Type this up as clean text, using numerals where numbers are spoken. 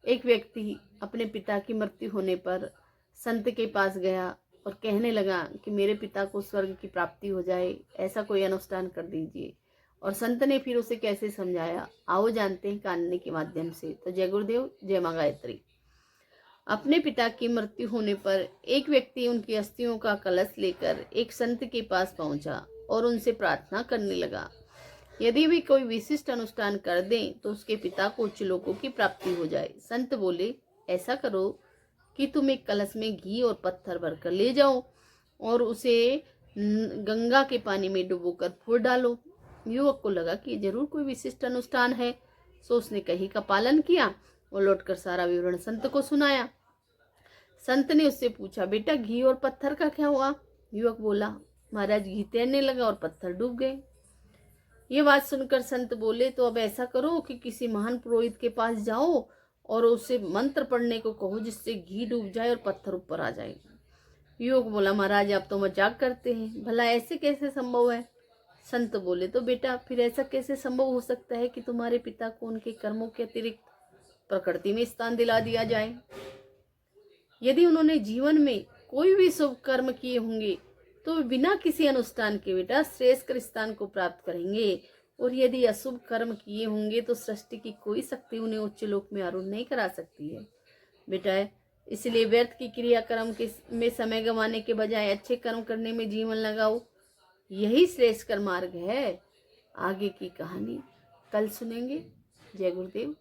एक व्यक्ति अपने पिता की मृत्यु होने पर संत के पास गया और कहने लगा कि मेरे पिता को स्वर्ग की प्राप्ति हो जाए, ऐसा कोई अनुष्ठान कर दीजिए। और संत ने फिर उसे कैसे समझाया, आओ जानते हैं कहानी के माध्यम से। तो जय गुरुदेव, जय मां गायत्री। अपने पिता की मृत्यु होने पर एक व्यक्ति उनकी अस्थियों का कलश लेकर एक संत के पास पहुंचा और उनसे प्रार्थना करने लगा, यदि भी कोई विशिष्ट अनुष्ठान कर दें तो उसके पिता को उच्च लोकों की प्राप्ति हो जाए। संत बोले, ऐसा करो कि तुम एक कलश में घी और पत्थर भरकर ले जाओ और उसे गंगा के पानी में डुबोकर फोड़ डालो। युवक को लगा कि जरूर कोई विशिष्ट अनुष्ठान है, सो उसने कही का पालन किया और लौटकर सारा विवरण संत को सुनाया। संत ने उससे पूछा, बेटा घी और पत्थर का क्या हुआ? युवक बोला, महाराज घी तैरने लगा और पत्थर डूब गए। ये बात सुनकर संत बोले, तो अब ऐसा करो कि किसी महान पुरोहित के पास जाओ और उसे मंत्र पढ़ने को कहो जिससे घी डूब जाए और पत्थर ऊपर आ जाए। युवक बोला, महाराज आप तो मजाक करते हैं, भला ऐसे कैसे संभव है? संत बोले, तो बेटा फिर ऐसा कैसे संभव हो सकता है कि तुम्हारे पिता को उनके कर्मों के अतिरिक्त प्रकृति में स्थान दिला दिया जाए? यदि उन्होंने जीवन में कोई भी शुभ कर्म किए होंगे तो बिना किसी अनुष्ठान के बेटा श्रेष्ठ स्थान को प्राप्त करेंगे, और यदि अशुभ कर्म किए होंगे तो सृष्टि की कोई शक्ति उन्हें उच्च लोक में आरूढ़ नहीं करा सकती है। बेटा इसलिए व्यर्थ की क्रियाकर्म में समय गंवाने के बजाय अच्छे कर्म करने में जीवन लगाओ, यही श्रेष्ठ कर मार्ग है। आगे की कहानी कल सुनेंगे। जय गुरुदेव।